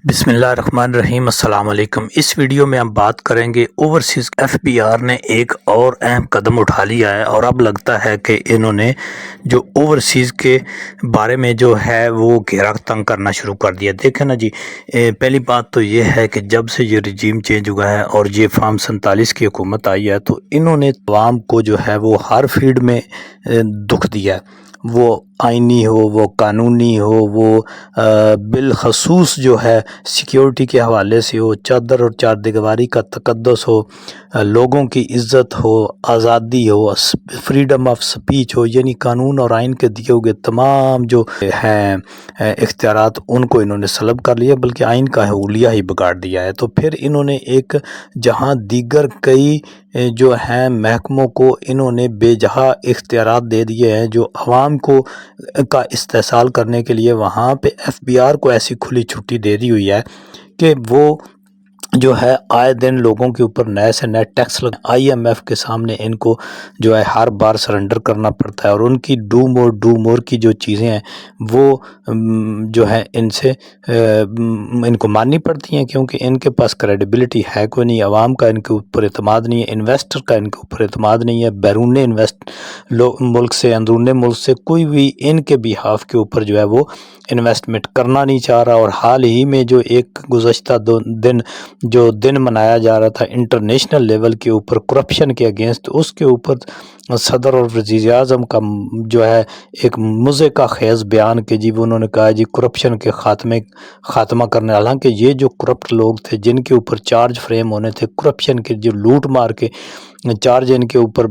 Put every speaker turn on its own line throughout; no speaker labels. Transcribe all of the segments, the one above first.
بسم اللہ الرحمن الرحیم۔ السلام علیکم۔ اس ویڈیو میں ہم بات کریں گے اوورسیز FBR نے ایک اور اہم قدم اٹھا لیا ہے اور اب لگتا ہے کہ انہوں نے جو اوورسیز کے بارے میں جو ہے وہ گھیرا تنگ کرنا شروع کر دیا۔ دیکھیں نا جی، پہلی بات تو یہ ہے کہ جب سے یہ رجیم چینج ہوا ہے اور یہ فارم 47 کی حکومت آئی ہے تو انہوں نے عوام کو جو ہے وہ ہر فیلڈ میں دکھ دیا ہے، وہ آئینی ہو، وہ قانونی ہو، وہ بالخصوص جو ہے سیکیورٹی کے حوالے سے ہو، چادر اور چار دیواری کا تقدس ہو، لوگوں کی عزت ہو، آزادی ہو، فریڈم آف سپیچ ہو، یعنی قانون اور آئین کے دیے ہوئے تمام جو ہیں اختیارات ان کو انہوں نے سلب کر لیا، بلکہ آئین کا حلیہ ہی بگاڑ دیا ہے۔ تو پھر انہوں نے ایک جہاں دیگر کئی جو ہیں محکموں کو انہوں نے بے جہاں اختیارات دے دیے ہیں جو عوام کو کا استحصال کرنے کے لیے، وہاں پہ FBR کو ایسی کھلی چھٹی دے دی ہوئی ہے کہ وہ جو ہے آئے دن لوگوں کے اوپر نئے سے نئے ٹیکس IMF کے سامنے ان کو جو ہے ہر بار سرنڈر کرنا پڑتا ہے، اور ان کی ڈو مور کی جو چیزیں ہیں وہ جو ہے ان سے ان کو ماننی پڑتی ہیں، کیونکہ ان کے پاس کریڈیبلٹی ہے کوئی نہیں، عوام کا ان کے اوپر اعتماد نہیں ہے، انویسٹر کا ان کے اوپر اعتماد نہیں ہے، بیرون ملک سے اندرون ملک سے کوئی بھی ان کے بیہاف کے اوپر جو ہے وہ انویسٹمنٹ کرنا نہیں چاہ رہا۔ اور حال ہی میں جو ایک گزشتہ دن منایا جا رہا تھا انٹرنیشنل لیول کے اوپر کرپشن کے اگینسٹ، اس کے اوپر صدر اور وزیر اعظم کا جو ہے ایک مزے کا خیز بیان کہ جی انہوں نے کہا جی کرپشن کے خاتمہ کرنے، حالانکہ یہ جو کرپٹ لوگ تھے جن کے اوپر چارج فریم ہونے تھے، کرپشن کے جو لوٹ مار کے چارج ان کے اوپر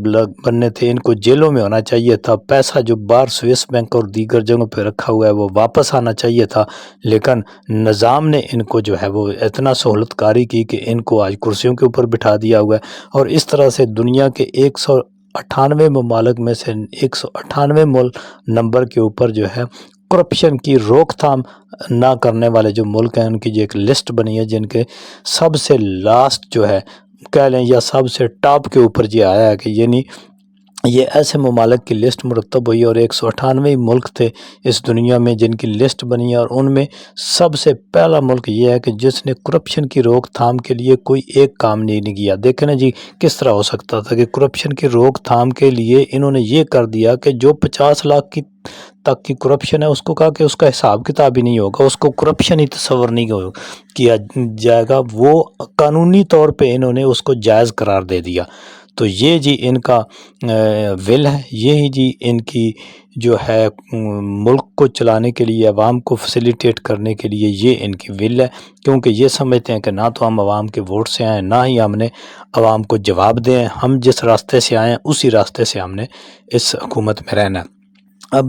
بننے تھے، ان کو جیلوں میں ہونا چاہیے تھا، پیسہ جو باہر سوئس بینک اور دیگر جگہوں پہ رکھا ہوا ہے وہ واپس آنا چاہیے تھا، لیکن نظام نے ان کو جو ہے وہ اتنا سہولت کاری کی کہ ان کو آج کرسیوں کے اوپر بٹھا دیا ہوا ہے۔ اور اس طرح سے دنیا کے 198 ممالک میں سے 198 نمبر کے اوپر جو ہے کرپشن کی روک تھام نہ کرنے والے جو ملک ہیں ان کی جو ایک لسٹ بنی ہے، جن کے سب سے لاسٹ جو ہے کہہ لیں یا سب سے ٹاپ کے اوپر یہ آیا ہے کہ یعنی یہ ایسے ممالک کی لسٹ مرتب ہوئی، اور 198 ملک تھے اس دنیا میں جن کی لسٹ بنی ہے، اور ان میں سب سے پہلا ملک یہ ہے کہ جس نے کرپشن کی روک تھام کے لیے کوئی ایک کام نہیں کیا۔ دیکھیں نا جی کس طرح ہو سکتا تھا کہ کرپشن کی روک تھام کے لیے انہوں نے یہ کر دیا کہ جو 50 لاکھ تک کی کرپشن ہے اس کو کہا کہ اس کا حساب کتاب ہی نہیں ہوگا، اس کو کرپشن ہی تصور نہیں کیا جائے گا، وہ قانونی طور پہ انہوں نے اس کو جائز قرار دے دیا۔ تو یہ جی ان کا ول ہے، یہی جی ان کی جو ہے ملک کو چلانے کے لیے، عوام کو فیسیلیٹیٹ کرنے کے لیے یہ ان کی ول ہے، کیونکہ یہ سمجھتے ہیں کہ نہ تو ہم عوام کے ووٹ سے آئیں، نہ ہی ہم نے عوام کو جواب دیں، ہم جس راستے سے آئیں اسی راستے سے ہم نے اس حکومت میں رہنا ہے۔ اب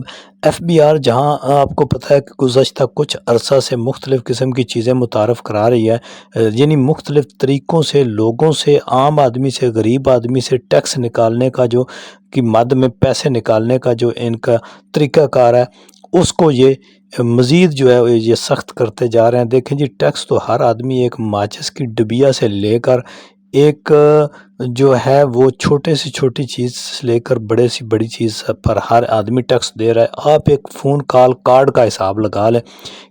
FBR جہاں آپ کو پتہ ہے کہ گزشتہ کچھ عرصہ سے مختلف قسم کی چیزیں متعارف کرا رہی ہے، یعنی مختلف طریقوں سے لوگوں سے، عام آدمی سے، غریب آدمی سے ٹیکس نکالنے کا جو کہ مد میں پیسے نکالنے کا جو ان کا طریقہ کار ہے، اس کو یہ مزید جو ہے یہ سخت کرتے جا رہے ہیں۔ دیکھیں جی ٹیکس تو ہر آدمی ایک ماچس کی ڈبیا سے لے کر ایک جو ہے وہ چھوٹے سے چھوٹی چیز سے لے کر بڑے سے بڑی چیز پر ہر آدمی ٹیکس دے رہا ہے۔ آپ ایک فون کال کارڈ کا حساب لگا لیں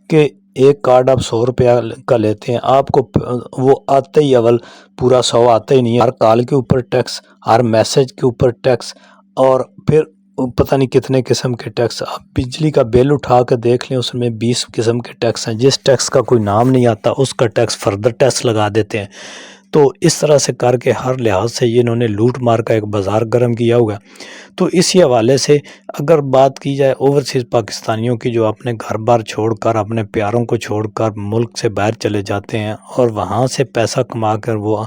کہ ایک کارڈ آپ 100 روپیہ کا لیتے ہیں، آپ کو وہ آتے ہی اول پورا 100 آتا ہی نہیں ہے، ہر کال کے اوپر ٹیکس، ہر میسج کے اوپر ٹیکس، اور پھر پتہ نہیں کتنے قسم کے ٹیکس۔ آپ بجلی کا بل اٹھا کے دیکھ لیں، اس میں 20 قسم کے ٹیکس ہیں، جس ٹیکس کا کوئی نام نہیں آتا اس کا ٹیکس فردر ٹیکس لگا دیتے ہیں۔ تو اس طرح سے کر کے ہر لحاظ سے یہ انہوں نے لوٹ مار کا ایک بازار گرم کیا ہوا ہے۔ تو اسی حوالے سے اگر بات کی جائے اوورسیز پاکستانیوں کی جو اپنے گھر بار چھوڑ کر، اپنے پیاروں کو چھوڑ کر ملک سے باہر چلے جاتے ہیں اور وہاں سے پیسہ کما کر وہ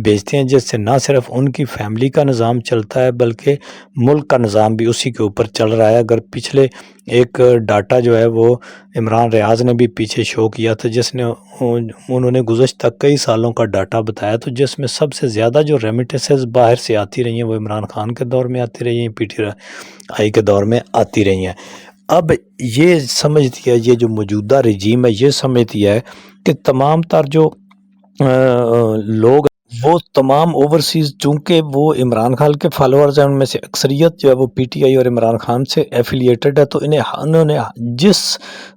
بیچتے ہیں، جس سے نہ صرف ان کی فیملی کا نظام چلتا ہے بلکہ ملک کا نظام بھی اسی کے اوپر چل رہا ہے۔ اگر پچھلے ایک ڈاٹا جو ہے وہ عمران ریاض نے بھی پیچھے شو کیا تھا، جس نے انہوں نے گزشتہ کئی سالوں کا ڈاٹا بتایا، تو جس میں سب سے زیادہ جو ریمیٹنسز باہر سے آتی رہی ہیں وہ عمران خان کے دور میں آتی رہی ہیں، PTI کے دور میں آتی رہی ہیں۔ اب یہ سمجھتی ہے، یہ جو موجودہ رجیم ہے یہ سمجھتی ہے کہ تمام تر جو لوگ وہ تمام اوورسیز چونکہ وہ عمران خان کے فالوورز ہیں، ان میں سے اکثریت جو ہے وہ پی ٹی آئی اور عمران خان سے ایفیلیٹڈ ہے، تو انہوں نے جس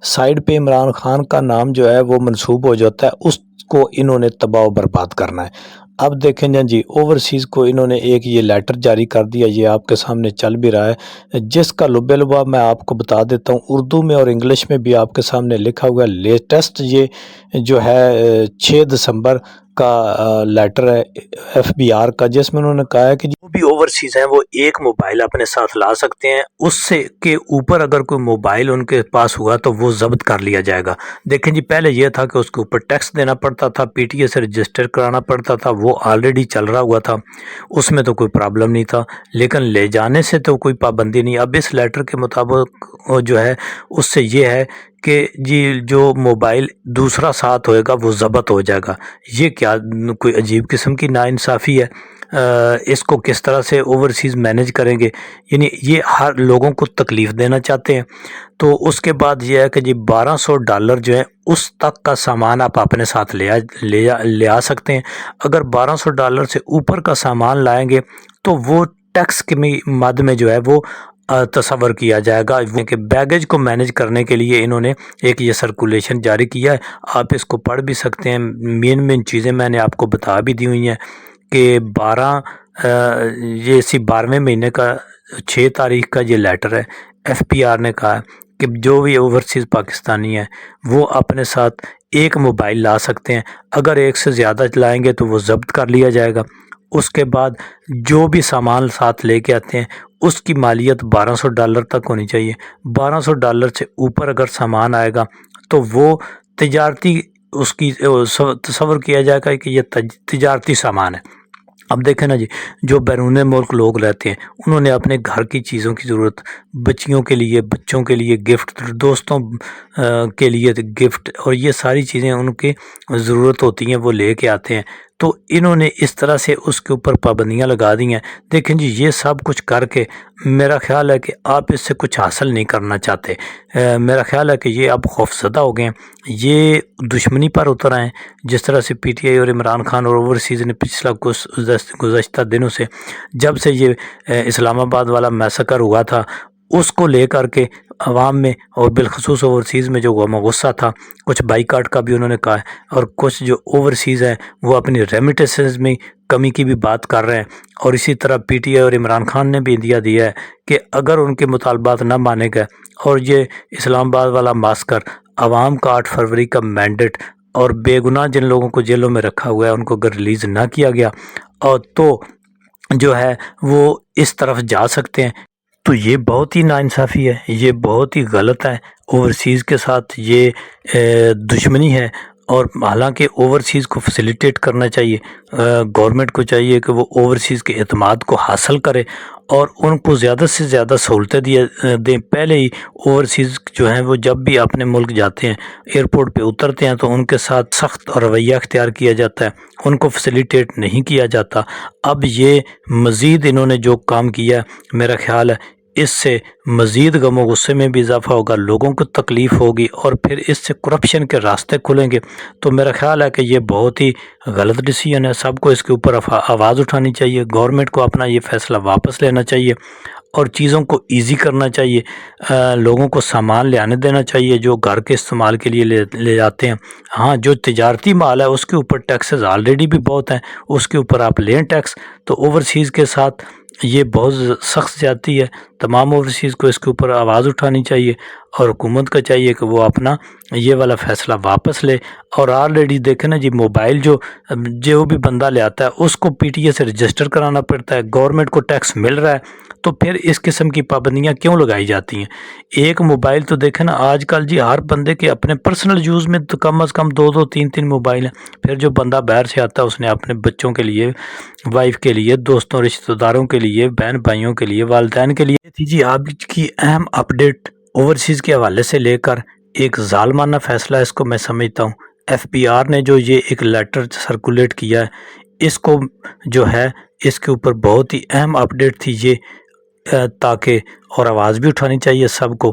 سائڈ پہ عمران خان کا نام جو ہے وہ منسوب ہو جاتا ہے اس کو انہوں نے تباہ و برباد کرنا ہے۔ اب دیکھیں جی اوورسیز کو انہوں نے ایک یہ لیٹر جاری کر دیا، یہ آپ کے سامنے چل بھی رہا ہے، جس کا لب لباب میں آپ کو بتا دیتا ہوں، اردو میں اور انگلش میں بھی آپ کے سامنے لکھا ہوا ہے۔ لیٹسٹ یہ جو ہے 6 دسمبر کا لیٹر ہے ایف بی آر کا، جس میں انہوں نے کہا ہے کہ جو بھی اوورسیز ہیں وہ ایک موبائل اپنے ساتھ لا سکتے ہیں، اس سے کے اوپر اگر کوئی موبائل ان کے پاس ہوا تو وہ ضبط کر لیا جائے گا۔ دیکھیں جی پہلے یہ تھا کہ اس کے اوپر ٹیکس دینا پڑتا تھا، پی ٹی اے سے رجسٹر کرانا پڑتا تھا، وہ آلریڈی چل رہا ہوا تھا، اس میں تو کوئی پرابلم نہیں تھا، لیکن لے جانے سے تو کوئی پابندی نہیں۔ اب اس لیٹر کے مطابق جو ہے اس سے یہ ہے کہ جی جو موبائل دوسرا ساتھ ہوئے گا وہ ضبط ہو جائے گا۔ یہ کیا کوئی عجیب قسم کی ناانصافی ہے؟ اس کو کس طرح سے اوورسیز مینیج کریں گے؟ یعنی یہ ہر لوگوں کو تکلیف دینا چاہتے ہیں۔ تو اس کے بعد یہ ہے کہ جی $1200 جو ہے اس تک کا سامان آپ اپنے ساتھ لے آ سکتے ہیں۔ اگر $1200 سے اوپر کا سامان لائیں گے تو وہ ٹیکس کے مد میں جو ہے وہ تصور کیا جائے گا کہ بیگیج کو مینیج کرنے کے لیے انہوں نے ایک یہ سرکولیشن جاری کیا ہے۔ آپ اس کو پڑھ بھی سکتے ہیں، مین چیزیں میں نے آپ کو بتا بھی دی ہوئی ہیں کہ یہ اسی 12ویں مہینے کا 6 تاریخ کا یہ لیٹر ہے۔ ایف پی آر نے کہا کہ جو بھی اوورسیز پاکستانی ہیں وہ اپنے ساتھ ایک موبائل لا سکتے ہیں، اگر ایک سے زیادہ لائیں گے تو وہ ضبط کر لیا جائے گا۔ اس کے بعد جو بھی سامان ساتھ لے کے آتے ہیں اس کی مالیت $1200 تک ہونی چاہیے۔ $1200 سے اوپر اگر سامان آئے گا تو وہ تجارتی اس کی تصور کیا جائے گا کہ یہ تجارتی سامان ہے۔ اب دیکھیں نا جی جو بیرون ملک لوگ رہتے ہیں انہوں نے اپنے گھر کی چیزوں کی ضرورت، بچیوں کے لیے، بچوں کے لیے گفٹ، دوستوں کے لیے گفٹ، اور یہ ساری چیزیں ان کی ضرورت ہوتی ہیں وہ لے کے آتے ہیں، تو انہوں نے اس طرح سے اس کے اوپر پابندیاں لگا دی ہیں۔ دیکھیں جی یہ سب کچھ کر کے میرا خیال ہے کہ آپ اس سے کچھ حاصل نہیں کرنا چاہتے۔ میرا خیال ہے کہ یہ اب خوفزدہ ہو گئے ہیں، یہ دشمنی پر اتر آئے ہیں۔ جس طرح سے پی ٹی آئی اور عمران خان اور اوورسیز نے پچھلا گزشتہ دنوں سے جب سے یہ اسلام آباد والا میسکر ہوا تھا اس کو لے کر کے عوام میں اور بالخصوص اوورسیز میں جو غصہ تھا، کچھ بائیکاٹ کا بھی انہوں نے کہا ہے، اور کچھ جو اوورسیز ہیں وہ اپنی ریمیٹنسز میں کمی کی بھی بات کر رہے ہیں، اور اسی طرح پی ٹی آئی اور عمران خان نے بھی دیا ہے کہ اگر ان کے مطالبات نہ مانے گئے اور یہ اسلام آباد والا معسکر عوام کا 8 فروری کا مینڈیٹ اور بے گناہ جن لوگوں کو جیلوں میں رکھا ہوا ہے ان کو اگر ریلیز نہ کیا گیا اور تو جو ہے وہ اس طرف جا سکتے ہیں، تو یہ بہت ہی ناانصافی ہے، یہ بہت ہی غلط ہے۔ اوورسیز کے ساتھ یہ دشمنی ہے، اور حالانکہ اوورسیز کو فیسیلیٹیٹ کرنا چاہیے، گورنمنٹ کو چاہیے کہ وہ اوورسیز کے اعتماد کو حاصل کرے اور ان کو زیادہ سے زیادہ سہولتیں دیں۔ پہلے ہی اوورسیز جو ہیں وہ جب بھی اپنے ملک جاتے ہیں ایئرپورٹ پہ اترتے ہیں تو ان کے ساتھ سخت رویہ اختیار کیا جاتا ہے، ان کو فیسیلیٹیٹ نہیں کیا جاتا۔ اب یہ مزید انہوں نے جو کام کیا ہے میرا خیال ہے اس سے مزید غم و غصے میں بھی اضافہ ہوگا، لوگوں کو تکلیف ہوگی، اور پھر اس سے کرپشن کے راستے کھلیں گے۔ تو میرا خیال ہے کہ یہ بہت ہی غلط ڈیسیژن ہے، سب کو اس کے اوپر آواز اٹھانی چاہیے، گورنمنٹ کو اپنا یہ فیصلہ واپس لینا چاہیے اور چیزوں کو ایزی کرنا چاہیے، لوگوں کو سامان لے آنے دینا چاہیے جو گھر کے استعمال کے لیے لے جاتے ہیں۔ ہاں جو تجارتی مال ہے اس کے اوپر ٹیکسز آلریڈی بھی بہت ہیں، اس کے اوپر آپ لیں ٹیکس، تو اوورسیز کے ساتھ یہ بہت سخت زیادتی ہے۔ تمام اوورسیز کو اس کے اوپر آواز اٹھانی چاہیے اور حکومت کا چاہیے کہ وہ اپنا یہ والا فیصلہ واپس لے۔ اور آلریڈی دیکھیں نا جی موبائل جو بھی بندہ لے آتا ہے اس کو پی ٹی اے سے رجسٹر کرانا پڑتا ہے، گورنمنٹ کو ٹیکس مل رہا ہے، تو پھر اس قسم کی پابندیاں کیوں لگائی جاتی ہیں؟ ایک موبائل تو دیکھیں نا آج کل جی ہر بندے کے اپنے پرسنل یوز میں تو کم از کم 2 3 موبائل ہیں، پھر جو بندہ باہر سے آتا ہے اس نے اپنے بچوں کے لیے، وائف کے لیے، دوستوں رشتہ داروں کے لیے، بہن بھائیوں کے لیے، والدین کے لیے تھی جی آج کی اہم اپڈیٹ اوورسیز کے حوالے سے لے کر ایک ظالمانہ فیصلہ اس کو میں سمجھتا ہوں۔ ایف بی آر نے جو یہ ایک لیٹر سرکولیٹ کیا ہے اس کو جو ہے اس کے اوپر بہت ہی اہم اپڈیٹ تھی یہ، تاکہ اور آواز بھی اٹھانی چاہیے سب کو۔